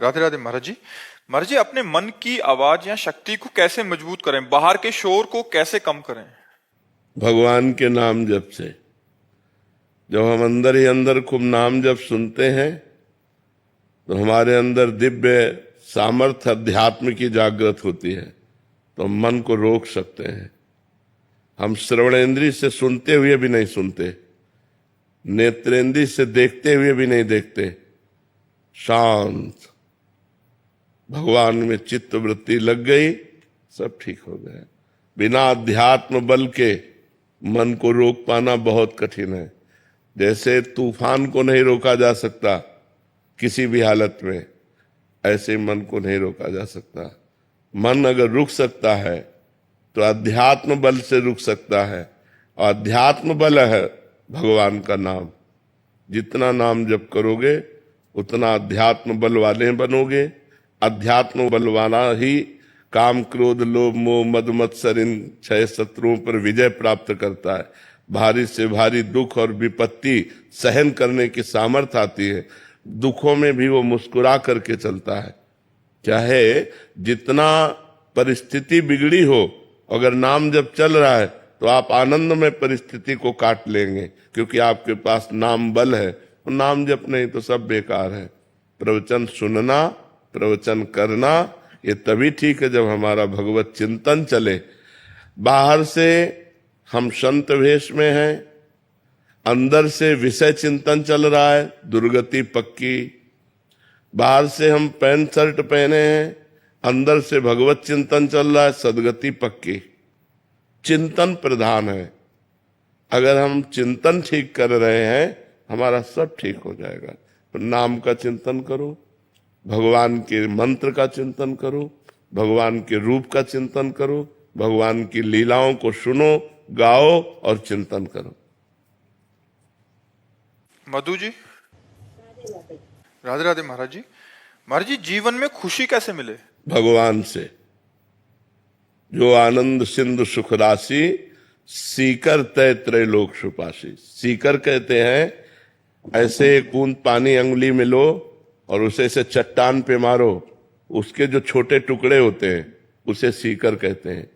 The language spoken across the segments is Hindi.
राधे राधे महाराज जी। महाराज जी, अपने मन की आवाज या शक्ति को कैसे मजबूत करें, बाहर के शोर को कैसे कम करें? भगवान के नाम जप से। जब हम अंदर ही अंदर खूब नाम जप सुनते हैं तो हमारे अंदर दिव्य सामर्थ्य अध्यात्म की जागृत होती है, तो हम मन को रोक सकते हैं। हम श्रवणेंद्रिय से सुनते हुए भी नहीं सुनते, नेत्रेंद्रिय से देखते हुए भी नहीं देखते, शांत भगवान में चित्त वृत्ति लग गई, सब ठीक हो गया। बिना अध्यात्म बल के मन को रोक पाना बहुत कठिन है। जैसे तूफान को नहीं रोका जा सकता किसी भी हालत में, ऐसे मन को नहीं रोका जा सकता। मन अगर रुक सकता है तो अध्यात्म बल से रुक सकता है, और अध्यात्म बल है भगवान का नाम। जितना नाम जप करोगे उतना अध्यात्म बल वाले बनोगे। अध्यात्म बल वाला ही काम क्रोध लोभ मोह मद मत्सर इन 6 शत्रुओं पर विजय प्राप्त करता है। भारी से भारी दुख और विपत्ति सहन करने की सामर्थ्य आती है। दुखों में भी वो मुस्कुरा करके चलता है। चाहे जितना परिस्थिति बिगड़ी हो, अगर नाम जब चल रहा है तो आप आनंद में परिस्थिति को काट लेंगे, क्योंकि आपके पास नाम बल है। और नाम जप नहीं तो सब बेकार है। प्रवचन सुनना, प्रवचन करना ये तभी ठीक है जब हमारा भगवत चिंतन चले। बाहर से हम संत वेश में हैं, अंदर से विषय चिंतन चल रहा है, दुर्गति पक्की। बाहर से हम पैंट शर्ट पहने हैं, अंदर से भगवत चिंतन चल रहा है, सदगति पक्की। चिंतन प्रधान है। अगर हम चिंतन ठीक कर रहे हैं हमारा सब ठीक हो जाएगा। तो नाम का चिंतन करो, भगवान के मंत्र का चिंतन करो, भगवान के रूप का चिंतन करो, भगवान की लीलाओं को सुनो, गाओ और चिंतन करो। मधु जी। राधे राधे महाराज जी। महाराज जी, जीवन में खुशी कैसे मिले? भगवान से। जो आनंद सिंधु सुख राशि, सीकर तय त्रैलोक सुपासी। सीकर कहते हैं ऐसे एक बूंद पानी अंगुली में लो और उसे से चट्टान पे मारो, उसके जो छोटे टुकड़े होते हैं उसे सीकर कहते हैं।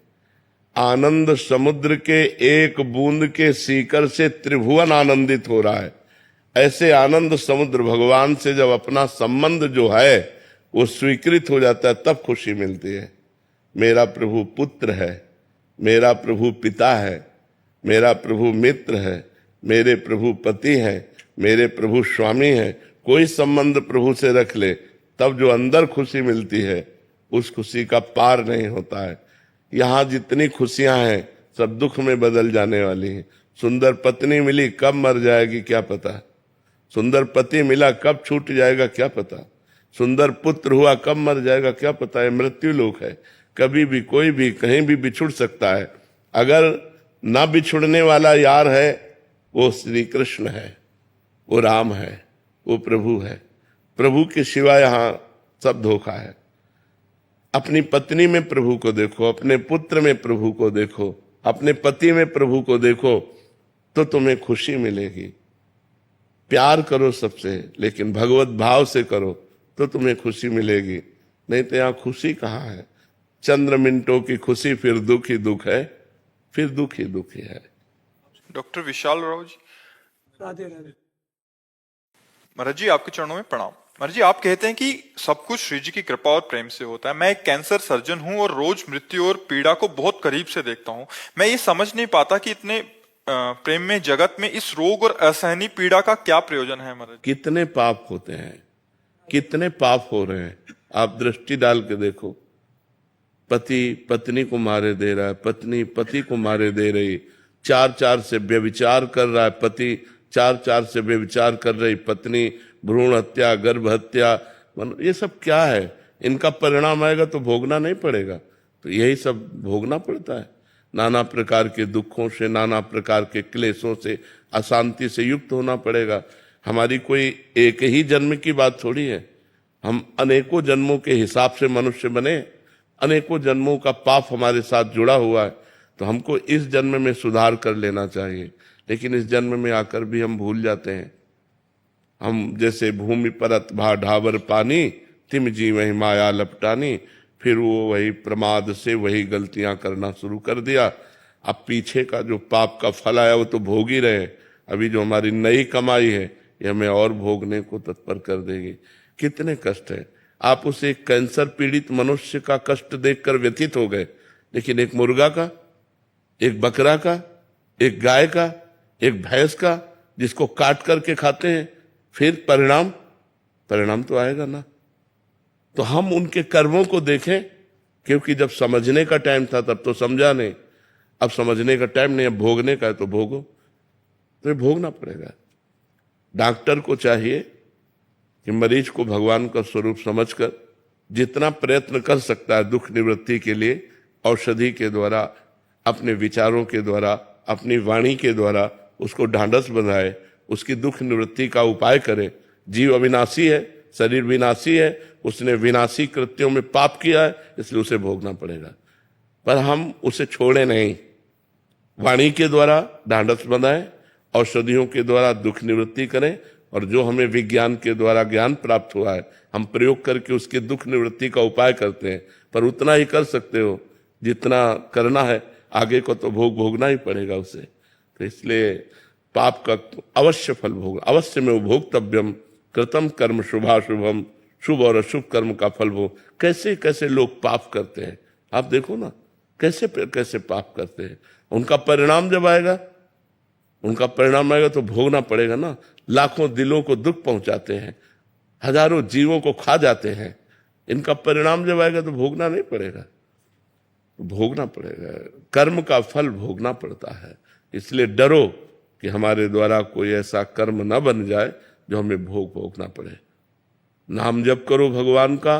आनंद समुद्र के एक बूंद के सीकर से त्रिभुवन आनंदित हो रहा है। ऐसे आनंद समुद्र भगवान से जब अपना संबंध जो है वो स्वीकृत हो जाता है तब खुशी मिलती है। मेरा प्रभु पुत्र है, मेरा प्रभु पिता है, मेरा प्रभु मित्र है, मेरे प्रभु पति है, मेरे प्रभु स्वामी है। कोई संबंध प्रभु से रख ले, तब जो अंदर खुशी मिलती है उस खुशी का पार नहीं होता है। यहाँ जितनी खुशियां हैं सब दुख में बदल जाने वाली हैं। सुंदर पत्नी मिली, कब मर जाएगी क्या पता। सुंदर पति मिला, कब छूट जाएगा क्या पता। सुंदर पुत्र हुआ, कब मर जाएगा क्या पता है। मृत्यु लोक है, कभी भी कोई भी कहीं भी बिछुड़ सकता है। अगर ना बिछुड़ने वाला यार है वो श्री कृष्ण है, वो राम है, वो प्रभु है। प्रभु के सिवा यहाँ सब धोखा है। अपनी पत्नी में प्रभु को देखो, अपने पुत्र में प्रभु को देखो, अपने पति में प्रभु को देखो, तो तुम्हें खुशी मिलेगी। प्यार करो सबसे, लेकिन भगवत भाव से करो तो तुम्हें खुशी मिलेगी। नहीं तो यहाँ खुशी कहाँ है। चंद्र मिनटों की खुशी, फिर दुख ही दुख है, फिर दुख ही दुख ही है। डॉक्टर विशाल राव जी। राधे राधे। महाराज जी, आपके चरणों में प्रणाम। महाराज जी, आप कहते हैं कि सब कुछ श्री जी की कृपा और प्रेम से होता है। मैं एक कैंसर सर्जन हूं और रोज मृत्यु और पीड़ा को बहुत करीब से देखता हूं। मैं ये समझ नहीं पाता कि इतने प्रेम में जगत में इस रोग और असहनीय पीड़ा का क्या प्रयोजन है। महाराज, कितने पाप होते हैं, कितने पाप हो रहे हैं। आप दृष्टि डाल के देखो, पति पत्नी को मारे दे रहा है, पत्नी पति को मारे दे रही, 4 से व्यभिचार कर रहा है पति, 4 से व्यभिचार कर रही पत्नी, भ्रूण हत्या, गर्भ हत्या, ये सब क्या है। इनका परिणाम आएगा तो भोगना नहीं पड़ेगा। तो यही सब भोगना पड़ता है। नाना प्रकार के दुखों से, नाना प्रकार के क्लेशों से, अशांति से युक्त होना पड़ेगा। हमारी कोई एक ही जन्म की बात थोड़ी है। हम अनेकों जन्मों के हिसाब से मनुष्य बने, अनेकों जन्मों का पाप हमारे साथ जुड़ा हुआ है। तो हमको इस जन्म में सुधार कर लेना चाहिए, लेकिन इस जन्म में आकर भी हम भूल जाते हैं। हम जैसे भूमि परत भा ढाबर पानी, तिम जी वही माया लपटानी। फिर वो वही प्रमाद से वही गलतियां करना शुरू कर दिया। अब पीछे का जो पाप का फल आया वो तो भोग ही रहे। अभी जो हमारी नई कमाई है ये हमें और भोगने को तत्पर कर देगी। कितने कष्ट है। आप उस एक कैंसर पीड़ित मनुष्य का कष्ट देखकर व्यथित हो गए, लेकिन एक मुर्गा का, एक बकरा का, एक गाय का, एक भैंस का जिसको काट करके खाते हैं, फिर परिणाम तो आएगा ना। तो हम उनके कर्मों को देखें, क्योंकि जब समझने का टाइम था तब तो समझा नहीं, अब समझने का टाइम नहीं, अब भोगने का है तो भोगो। तो ये भोगना पड़ेगा। डॉक्टर को चाहिए कि मरीज को भगवान का स्वरूप समझकर जितना प्रयत्न कर सकता है दुख निवृत्ति के लिए, औषधि के द्वारा, अपने विचारों के द्वारा, अपनी वाणी के द्वारा उसको ढांढस बंधाए, उसकी दुख निवृत्ति का उपाय करे। जीव अविनाशी है, शरीर विनाशी है, उसने विनाशी कृत्यों में पाप किया है, इसलिए उसे भोगना पड़ेगा। पर हम उसे छोड़े नहीं, वाणी के द्वारा ढांढस बंधाएं, औषधियों के द्वारा दुख निवृत्ति करें, और जो हमें विज्ञान के द्वारा ज्ञान प्राप्त हुआ है हम प्रयोग करके उसके दुख निवृत्ति का उपाय करते हैं। पर उतना ही कर सकते हो जितना करना है, आगे को तो भोगना ही पड़ेगा उसे। तो इसलिए पाप का अवश्य फल भोग, अवश्य में भोक्तव्यम कृतम कर्म शुभाशुभम, शुभ और अशुभ कर्म का फल भोग। कैसे कैसे लोग पाप करते हैं, आप देखो ना, कैसे कैसे पाप करते हैं। उनका परिणाम जब आएगा, तो भोगना पड़ेगा ना। लाखों दिलों को दुख पहुंचाते हैं, हजारों जीवों को खा जाते हैं, इनका परिणाम जब आएगा तो भोगना नहीं पड़ेगा, भोगना पड़ेगा। कर्म का फल भोगना पड़ता है। इसलिए डरो कि हमारे द्वारा कोई ऐसा कर्म न बन जाए जो हमें भोगना पड़े। नाम जप करो भगवान का,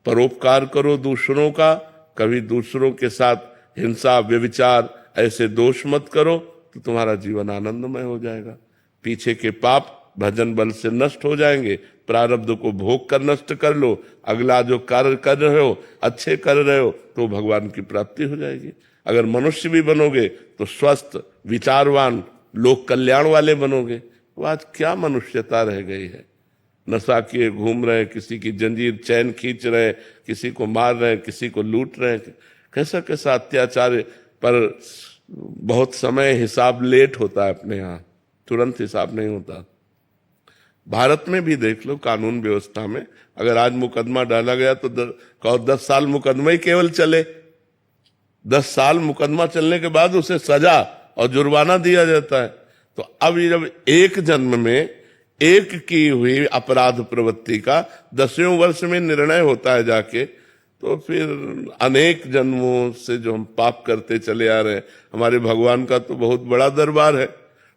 परोपकार करो दूसरों का, कभी दूसरों के साथ हिंसा व्यभिचार ऐसे दोष मत करो, तो तुम्हारा जीवन आनंदमय हो जाएगा। पीछे के पाप भजन बल से नष्ट हो जाएंगे। प्रारब्ध को भोग कर नष्ट कर लो, अगला जो कार्य कर रहे हो, अच्छे कर रहे हो, तो भगवान की प्राप्ति हो जाएगी। अगर मनुष्य भी बनोगे तो स्वस्थ विचारवान लोक कल्याण वाले बनोगे। तो आज क्या मनुष्यता रह गई है। नशा किए घूम रहे, किसी की जंजीर चैन खींच रहे, किसी को मार रहे, किसी को लूट रहे, कैसा कैसा अत्याचार। पर बहुत समय हिसाब लेट होता है अपने यहाँ, तुरंत हिसाब नहीं होता। भारत में भी देख लो, कानून व्यवस्था में अगर आज मुकदमा डाला गया तो 10 साल मुकदमा ही केवल चले। 10 साल मुकदमा चलने के बाद उसे सजा और जुर्माना दिया जाता है। तो अब ये जब एक जन्म में एक की हुई अपराध प्रवृत्ति का 10वें वर्ष में निर्णय होता है जाके, तो फिर अनेक जन्मों से जो हम पाप करते चले आ रहे हैं, हमारे भगवान का तो बहुत बड़ा दरबार है,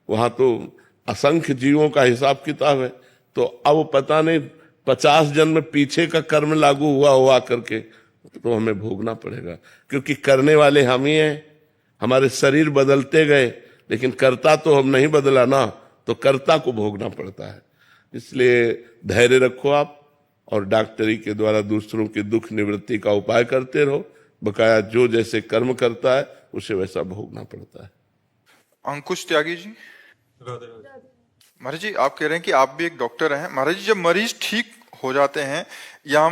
वहां तो असंख्य जीवों का हिसाब किताब है। तो अब पता नहीं 50 जन्म पीछे का कर्म लागू हुआ करके, तो हमें भोगना पड़ेगा। क्योंकि करने वाले हम ही हैं। हमारे शरीर बदलते गए, लेकिन कर्ता तो हम नहीं बदला ना, तो कर्ता को भोगना पड़ता है। इसलिए धैर्य रखो आप, और डॉक्टरी के द्वारा दूसरों की दुख निवृत्ति का उपाय करते रहो। बकाया जो जैसे कर्म करता है उसे वैसा भोगना पड़ता है। अंकुश त्यागी जी, महाराज जी आप कह रहे हैं कि आप भी एक डॉक्टर हैं। महाराज जी, जब मरीज ठीक हो जाते हैं या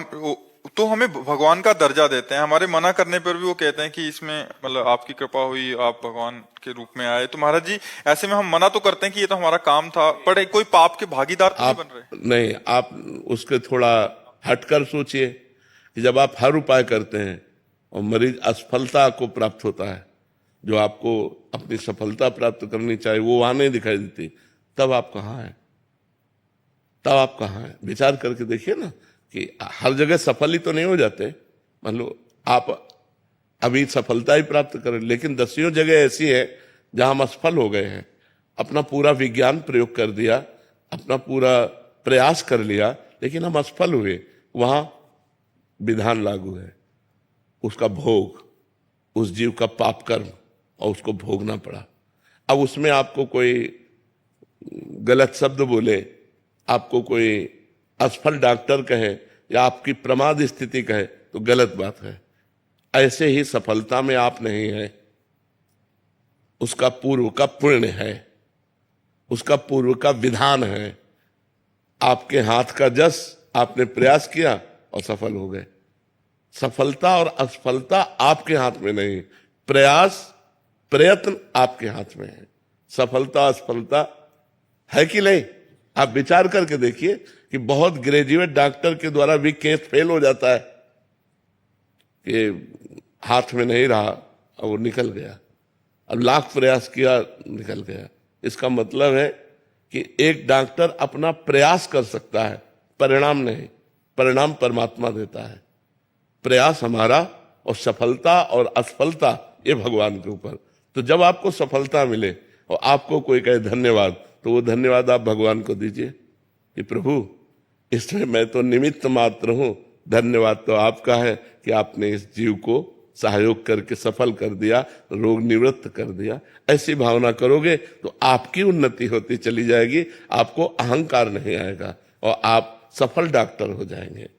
तो हमें भगवान का दर्जा देते हैं, हमारे मना करने पर भी वो कहते हैं कि इसमें मतलब आपकी कृपा हुई, आप भगवान के रूप में आए। तो महाराज जी ऐसे में हम मना तो करते हैं कि ये तो हमारा काम था, पर कोई पाप के भागीदार तो नहीं बन रहे। नहीं, आप उसके थोड़ा हटकर सोचिए कि जब आप हर उपाय करते हैं और मरीज असफलता को प्राप्त होता है, जो आपको अपनी सफलता प्राप्त करनी चाहिए वो वहां नहीं दिखाई देती, तब आप कहाँ हैं? तब आप कहाँ हैं? विचार करके देखिए ना कि हर जगह सफल ही तो नहीं हो जाते। मान लो आप अभी सफलता ही प्राप्त करें, लेकिन 10 जगह ऐसी है जहां हम असफल हो गए हैं। अपना पूरा विज्ञान प्रयोग कर दिया, अपना पूरा प्रयास कर लिया, लेकिन हम असफल हुए। वहां विधान लागू है, उसका भोग, उस जीव का पाप कर्म, और उसको भोगना पड़ा। अब उसमें आपको कोई गलत शब्द बोले, आपको कोई असफल डॉक्टर कहे या आपकी प्रमाद स्थिति कहे, तो गलत बात है। ऐसे ही सफलता में आप नहीं है, उसका पूर्व का पुण्य है, उसका पूर्व का विधान है। आपके हाथ का जस आपने प्रयास किया और सफल हो गए। सफलता और असफलता आपके हाथ में नहीं, प्रयास प्रयत्न आपके हाथ में है। सफलता असफलता है कि नहीं, आप विचार करके देखिए कि बहुत ग्रेजुएट डॉक्टर के द्वारा भी केस फेल हो जाता है कि हाथ में नहीं रहा और वो निकल गया, अब लाख प्रयास किया निकल गया। इसका मतलब है कि एक डॉक्टर अपना प्रयास कर सकता है, परिणाम नहीं, परिणाम परमात्मा देता है। प्रयास हमारा और सफलता और असफलता ये भगवान के ऊपर। तो जब आपको सफलता मिले और आपको कोई कहे धन्यवाद, तो वो धन्यवाद आप भगवान को दीजिए कि प्रभु इसमें मैं तो निमित्त मात्र हूं, धन्यवाद तो आपका है कि आपने इस जीव को सहयोग करके सफल कर दिया, रोग निवृत्त कर दिया। ऐसी भावना करोगे तो आपकी उन्नति होती चली जाएगी, आपको अहंकार नहीं आएगा और आप सफल डॉक्टर हो जाएंगे।